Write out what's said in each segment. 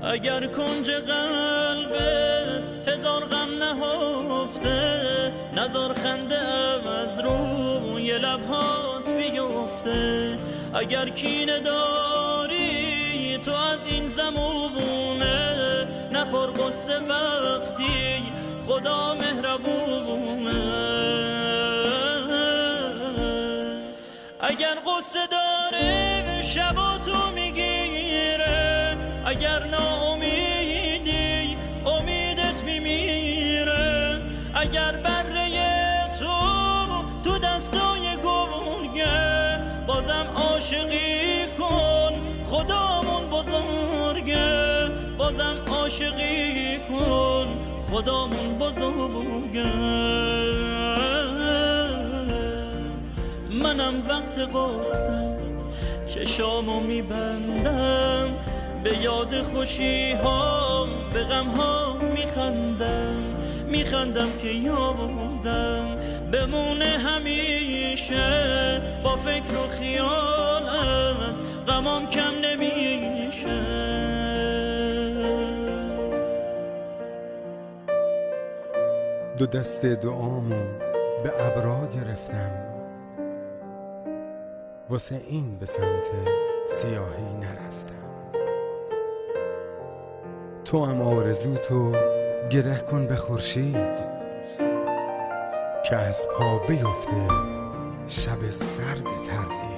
اگر کنج قلبت هزار غم نهفته، نزار خنده از روی لبهات بیفته. اگر کینه داری تو از این زمونه، نخور قصه وقتی خدا مهربونه. اگر قصه داره شبا تو میگیره، اگر ناامیدی امیدت میمیره. اگر بره تو دستای گرگه، بازم عاشقی کن خدامون بزرگه. بازم عاشقی کن خدامون بزرگه. منم وقت قصه چشامو میبندم، به یاد خوشی ها به غم ها میخندم که یادم بمونه همیشه. با فکر و خیال از غمام کم نمیشه. دو دست دعامو به ابرا گرفتم، واسه این به سمت سیاهی نرفتم. تو هم آرزوتو گره کن به خورشید، که از پا بیفته شب سرد تردید.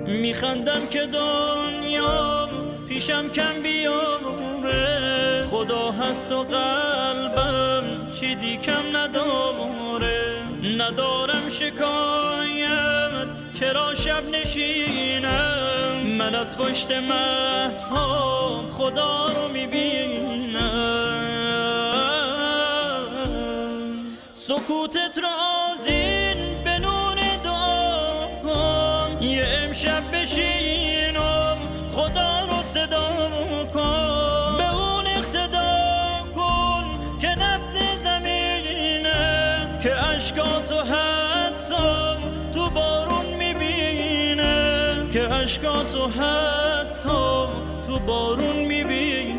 میخندم که دنیا پیشم کم بیاره، خدا هست و قلبم چیزی کم نداره. ندارم شکایت چرا شب نشینم، من از پشت مهتاب خدا رو میبینم. سکوتت رو آذین به نور دعا کن، یه امشب بشینم خدا رو صدا کن. به اون اقتدا کن که نبض زمینه، که عشقاتو حتی تو بارون میبینه، که عشقاتو حتی تو بارون میبینه.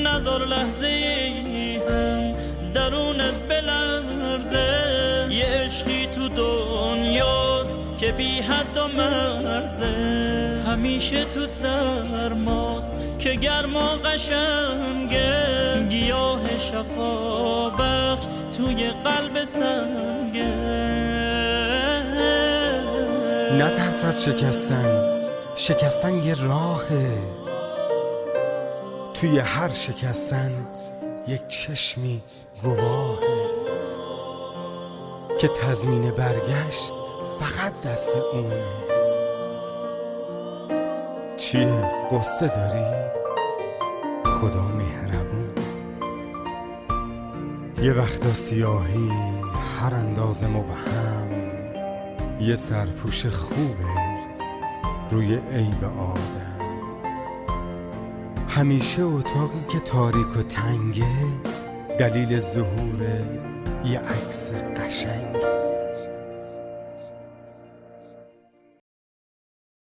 نذار لحظه ای هم درونت بلرزه، یه عشقی تو دنیاست که بی حد و مرزه. همیشه تو سرماست که گرم و قشنگه، گیاه شفا بخش توی قلب سنگه. نترس از شکستن یه راهه، توی هر شکستن یک چشمی گواهه، که تضمین برگشت فقط دست اونه. چیه قصه داری؟ خدا مهربون. یه وقتا سیاهی هر اندازه مبهم، یه سرپوش خوبه روی عیب آدم. همیشه اتاقی که تاریک و تنگه، دلیل ظهور یه عکس قشنگ.